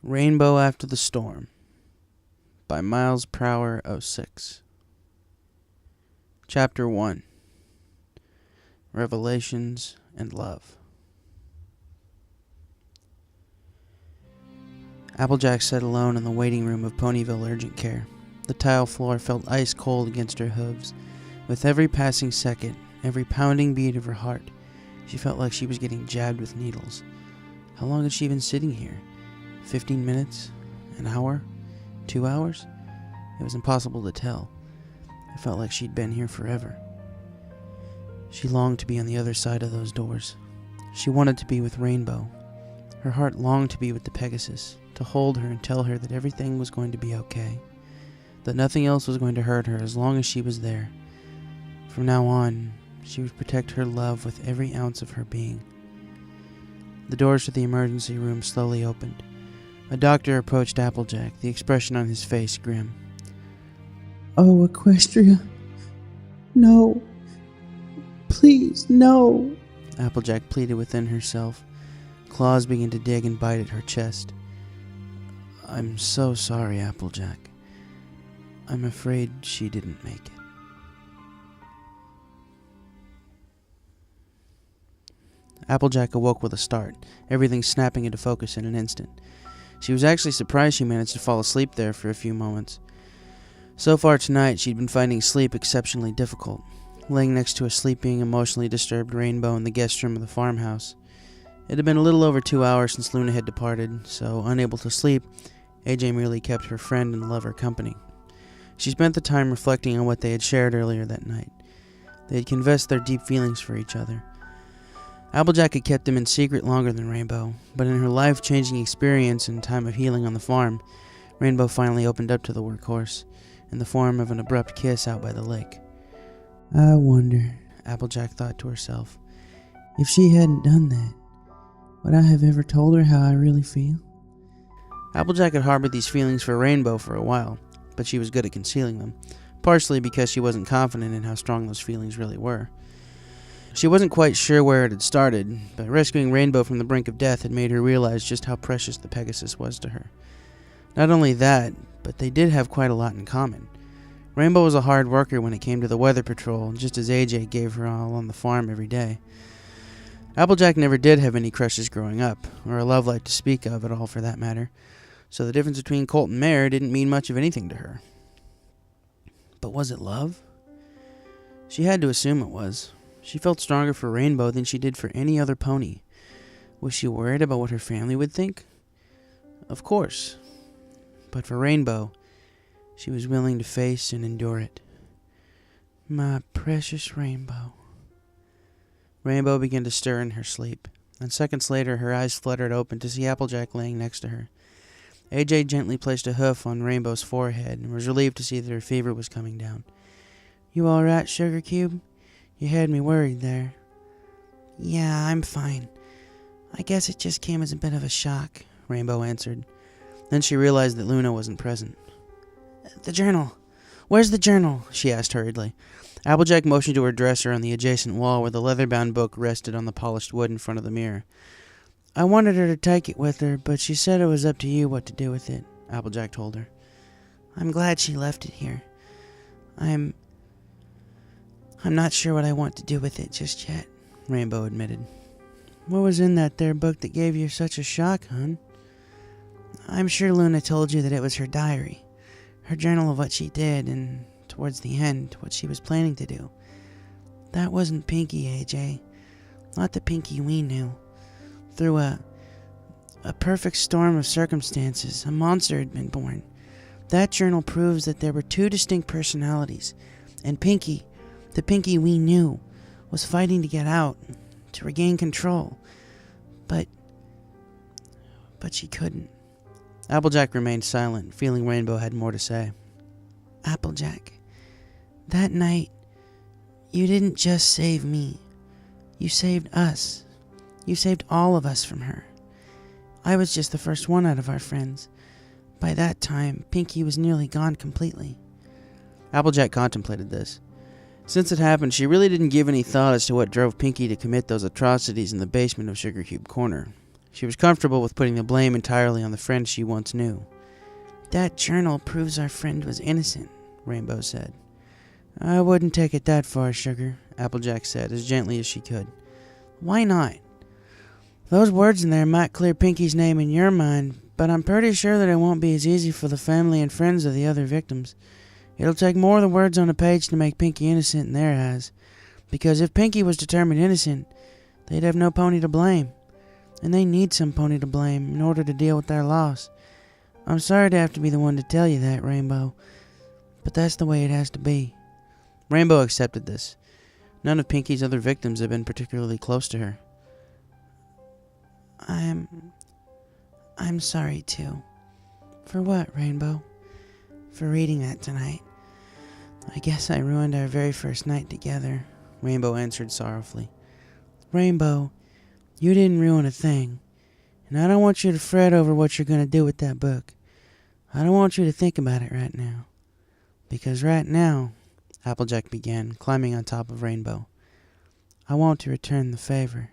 Rainbow After the Storm by Miles Prower 06. Chapter 1. Revelations and Love. Applejack sat alone in the waiting room of Ponyville Urgent Care. The tile floor felt ice cold against her hooves. With every passing second, every pounding beat of her heart, she felt like she was getting jabbed with needles. How long had she been sitting here? 15 minutes? An hour? 2 hours? It was impossible to tell. It felt like she'd been here forever. She longed to be on the other side of those doors. She wanted to be with Rainbow. Her heart longed to be with the Pegasus, to hold her and tell her that everything was going to be okay, that nothing else was going to hurt her as long as she was there. From now on, she would protect her love with every ounce of her being. The doors to the emergency room slowly opened. A doctor approached Applejack, the expression on his face grim. "Oh, Equestria. No. Please, no." Applejack pleaded within herself. Claws began to dig and bite at her chest. "I'm so sorry, Applejack. I'm afraid she didn't make it." Applejack awoke with a start, everything snapping into focus in an instant. She was actually surprised she managed to fall asleep there for a few moments. So far tonight, she'd been finding sleep exceptionally difficult, laying next to a sleeping, emotionally disturbed Rainbow in the guest room of the farmhouse. It had been a little over 2 hours since Luna had departed, so unable to sleep, AJ merely kept her friend and lover company. She spent the time reflecting on what they had shared earlier that night. They had confessed their deep feelings for each other. Applejack had kept them in secret longer than Rainbow, but in her life-changing experience and time of healing on the farm, Rainbow finally opened up to the workhorse, in the form of an abrupt kiss out by the lake. "I wonder," Applejack thought to herself, "if she hadn't done that, would I have ever told her how I really feel?" Applejack had harbored these feelings for Rainbow for a while, but she was good at concealing them, partially because she wasn't confident in how strong those feelings really were. She wasn't quite sure where it had started, but rescuing Rainbow from the brink of death had made her realize just how precious the Pegasus was to her. Not only that, but they did have quite a lot in common. Rainbow was a hard worker when it came to the weather patrol, just as AJ gave her all on the farm every day. Applejack never did have any crushes growing up, or a love life to speak of at all for that matter, so the difference between Colt and Mare didn't mean much of anything to her. But was it love? She had to assume it was. She felt stronger for Rainbow than she did for any other pony. Was she worried about what her family would think? Of course. But for Rainbow, she was willing to face and endure it. My precious Rainbow. Rainbow began to stir in her sleep, and seconds later her eyes fluttered open to see Applejack laying next to her. AJ gently placed a hoof on Rainbow's forehead and was relieved to see that her fever was coming down. "You all right, Sugar Cube? You had me worried there." "Yeah, I'm fine. I guess it just came as a bit of a shock," Rainbow answered. Then she realized that Luna wasn't present. "The journal. Where's the journal?" she asked hurriedly. Applejack motioned to her dresser on the adjacent wall where the leather-bound book rested on the polished wood in front of the mirror. "I wanted her to take it with her, but she said it was up to you what to do with it," Applejack told her. "I'm glad she left it here. I'm not sure what I want to do with it just yet," Rainbow admitted. "What was in that there book that gave you such a shock, hon?" "I'm sure Luna told you that it was her diary, her journal of what she did, and towards the end, what she was planning to do. That wasn't Pinky, AJ. Not the Pinky we knew. Through a perfect storm of circumstances, a monster had been born. That journal proves that there were two distinct personalities, and Pinky, the Pinky we knew, was fighting to get out, to regain control. But she couldn't." Applejack remained silent, feeling Rainbow had more to say. "Applejack, that night, you didn't just save me. You saved us. You saved all of us from her. I was just the first one out of our friends. By that time, Pinky was nearly gone completely. Applejack contemplated this. Since it happened, she really didn't give any thought as to what drove Pinky to commit those atrocities in the basement of Sugar Cube Corner. She was comfortable with putting the blame entirely on the friend she once knew. That journal proves our friend was innocent, Rainbow said. I wouldn't take it that far, Sugar, Applejack said, as gently as she could. Why not? Those words in there might clear Pinky's name in your mind, but I'm pretty sure that it won't be as easy for the family and friends of the other victims. It'll take more than words on a page to make Pinky innocent in their eyes, because if Pinky was determined innocent, they'd have no pony to blame, and they need some pony to blame in order to deal with their loss. I'm sorry to have to be the one to tell you that, Rainbow, but that's the way it has to be. Rainbow accepted this. None of Pinky's other victims had been particularly close to her. I'm sorry, too. For what, Rainbow? For reading that tonight. I guess I ruined our very first night together, Rainbow answered sorrowfully. Rainbow, you didn't ruin a thing, and I don't want you to fret over what you're going to do with that book. I don't want you to think about it right now. Because right now, Applejack began, climbing on top of Rainbow, I want to return the favor.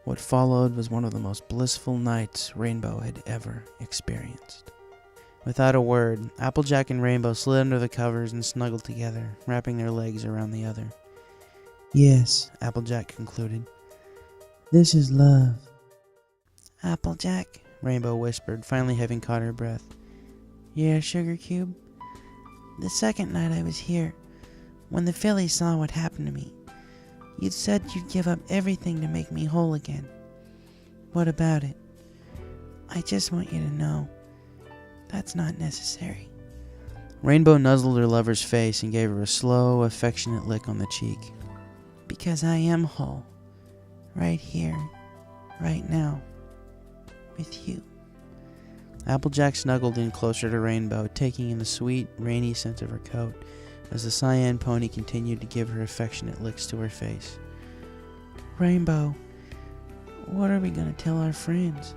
What followed was one of the most blissful nights Rainbow had ever experienced. Without a word, Applejack and Rainbow slid under the covers and snuggled together, wrapping their legs around the other. Yes, Applejack concluded. This is love. Applejack, Rainbow whispered, finally having caught her breath. Yeah, Sugar Cube? The second night I was here, when the fillies saw what happened to me, you said you'd give up everything to make me whole again. What about it? I just want you to know, that's not necessary. Rainbow nuzzled her lover's face and gave her a slow, affectionate lick on the cheek. Because I am whole, right here, right now, with you. Applejack snuggled in closer to Rainbow, taking in the sweet, rainy scent of her coat, as the Cyan pony continued to give her affectionate licks to her face. Rainbow, what are we going to tell our friends?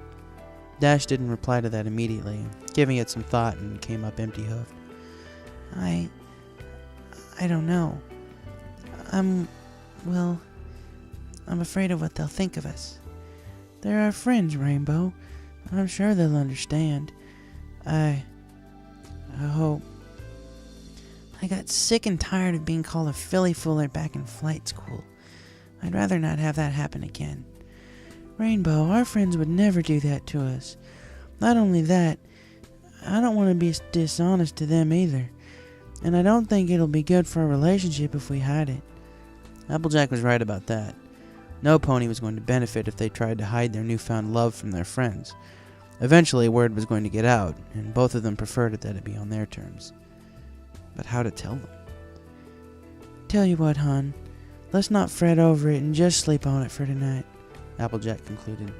Dash didn't reply to that immediately, giving it some thought and came up empty-hoofed. I don't know. I'm afraid of what they'll think of us. They're our friends, Rainbow. I'm sure they'll understand. I hope. I got sick and tired of being called a filly fooler back in flight school. I'd rather not have that happen again. Rainbow, our friends would never do that to us. Not only that, I don't want to be dishonest to them either. And I don't think it'll be good for our relationship if we hide it. Applejack was right about that. No pony was going to benefit if they tried to hide their newfound love from their friends. Eventually, word was going to get out, and both of them preferred it that it be on their terms. But how to tell them? Tell you what, hon. Let's not fret over it and just sleep on it for tonight, Applejack concluded.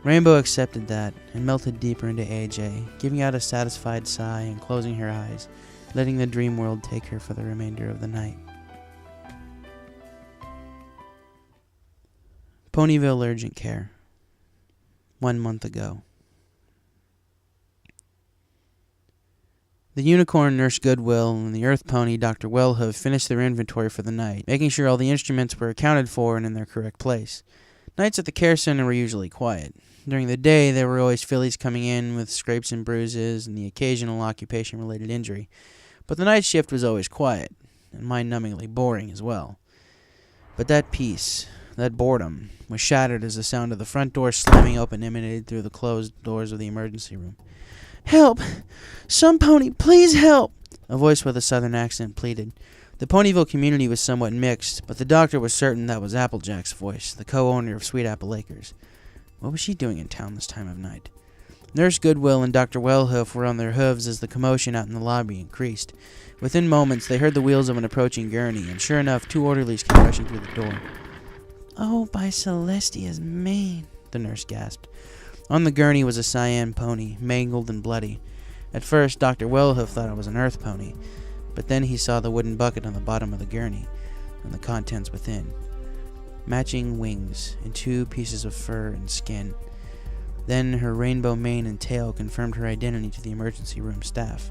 Rainbow accepted that and melted deeper into AJ, giving out a satisfied sigh and closing her eyes, letting the dream world take her for the remainder of the night. Ponyville Urgent Care. 1 month ago. The unicorn Nurse Goodwill and the earth pony Dr. Wellhoof finished their inventory for the night, making sure all the instruments were accounted for and in their correct place. Nights at the care center were usually quiet. During the day, there were always fillies coming in with scrapes and bruises and the occasional occupation-related injury. But the night shift was always quiet, and mind-numbingly boring as well. But that peace, that boredom, was shattered as the sound of the front door slamming open emanated through the closed doors of the emergency room. Help! Some pony, please help! A voice with a southern accent pleaded. The Ponyville community was somewhat mixed, but the doctor was certain that was Applejack's voice, the co-owner of Sweet Apple Acres. What was she doing in town this time of night? Nurse Goodwill and Dr. Wellhoof were on their hooves as the commotion out in the lobby increased. Within moments, they heard the wheels of an approaching gurney, and sure enough, 2 orderlies came rushing through the door. Oh, by Celestia's mane, the nurse gasped. On the gurney was a Cyan pony, mangled and bloody. At first, Dr. Wellhoof thought it was an earth pony, but then he saw the wooden bucket on the bottom of the gurney, and the contents within. Matching wings and 2 pieces of fur and skin. Then her rainbow mane and tail confirmed her identity to the emergency room staff.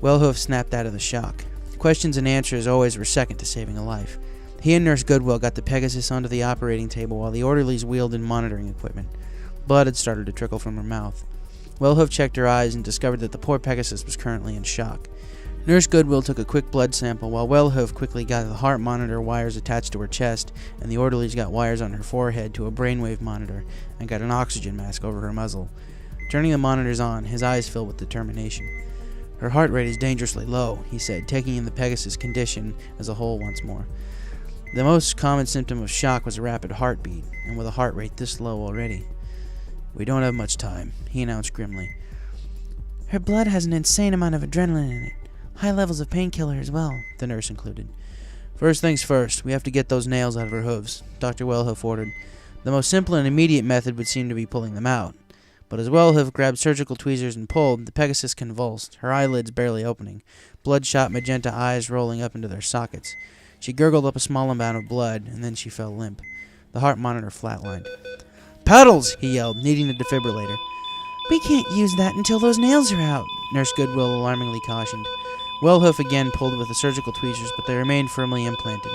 Wellhoof snapped out of the shock. Questions and answers always were second to saving a life. He and Nurse Goodwill got the Pegasus onto the operating table while the orderlies wheeled in monitoring equipment. Blood had started to trickle from her mouth. Wellhoof checked her eyes and discovered that the poor Pegasus was currently in shock. Nurse Goodwill took a quick blood sample while Wellhoof quickly got the heart monitor wires attached to her chest, and the orderlies got wires on her forehead to a brainwave monitor and got an oxygen mask over her muzzle. Turning the monitors on, his eyes filled with determination. "Her heart rate is dangerously low," he said, taking in the Pegasus' condition as a whole once more. The most common symptom of shock was a rapid heartbeat, and with a heart rate this low already. "We don't have much time," he announced grimly. Her blood has an insane amount of adrenaline in it. High levels of painkiller as well, the nurse included. "First things first, we have to get those nails out of her hooves," Dr. Wellhoof ordered. The most simple and immediate method would seem to be pulling them out. But as Wellhoof grabbed surgical tweezers and pulled, the Pegasus convulsed, her eyelids barely opening, bloodshot magenta eyes rolling up into their sockets. She gurgled up a small amount of blood, and then she fell limp. The heart monitor flatlined. "Paddles!" he yelled, needing the defibrillator. "We can't use that until those nails are out," Nurse Goodwill alarmingly cautioned. Wellhoof again pulled with the surgical tweezers, but they remained firmly implanted.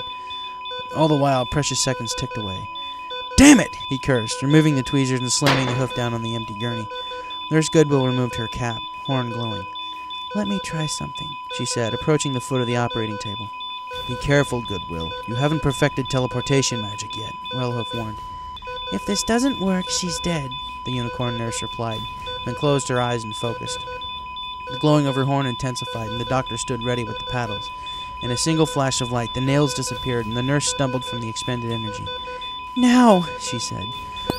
All the while, precious seconds ticked away. "Damn it!" he cursed, removing the tweezers and slamming the hoof down on the empty gurney. Nurse Goodwill removed her cap, horn glowing. "Let me try something," she said, approaching the foot of the operating table. "Be careful, Goodwill. You haven't perfected teleportation magic yet," Wellhoof warned. "If this doesn't work, she's dead," the unicorn nurse replied, then closed her eyes and focused. The glowing of her horn intensified, and the doctor stood ready with the paddles. In a single flash of light, the nails disappeared, and the nurse stumbled from the expended energy. "Now," she said.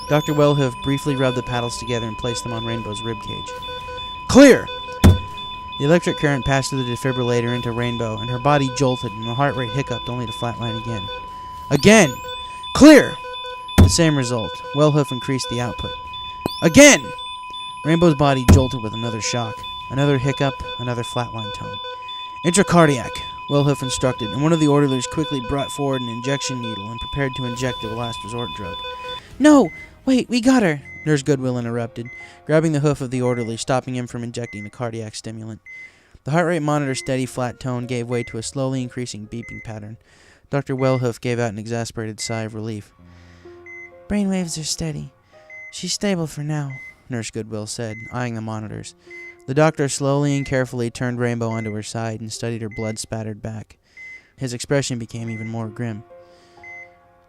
Dr. Wellhoof briefly rubbed the paddles together and placed them on Rainbow's ribcage. "Clear!" The electric current passed through the defibrillator into Rainbow, and her body jolted, and the heart rate hiccuped only to flatline again. "Again! Clear!" The same result. Wellhoof increased the output. "Again!" Rainbow's body jolted with another shock. Another hiccup, another flatline tone. "Intracardiac," Wellhoof instructed, and one of the orderlies quickly brought forward an injection needle and prepared to inject the last resort drug. "No! Wait, we got her!" Nurse Goodwill interrupted, grabbing the hoof of the orderly, stopping him from injecting the cardiac stimulant. The heart rate monitor's steady, flat tone gave way to a slowly increasing beeping pattern. Dr. Wellhoof gave out an exasperated sigh of relief. "Brainwaves are steady. She's stable for now," Nurse Goodwill said, eyeing the monitors. The doctor slowly and carefully turned Rainbow onto her side and studied her blood-spattered back. His expression became even more grim.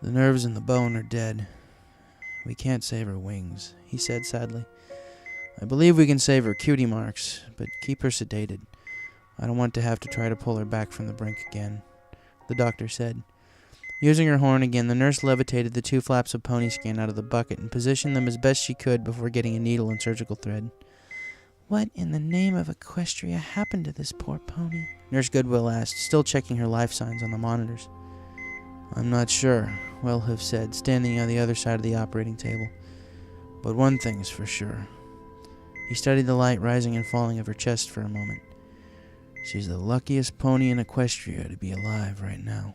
"The nerves and the bone are dead. We can't save her wings," he said sadly. "I believe we can save her cutie marks, but keep her sedated. I don't want to have to try to pull her back from the brink again," the doctor said. Using her horn again, the nurse levitated the 2 flaps of pony skin out of the bucket and positioned them as best she could before getting a needle and surgical thread. "What in the name of Equestria happened to this poor pony?" Nurse Goodwill asked, still checking her life signs on the monitors. "I'm not sure," Wellhoof said, standing on the other side of the operating table. "But one thing is for sure." He studied the light rising and falling of her chest for a moment. "She's the luckiest pony in Equestria to be alive right now."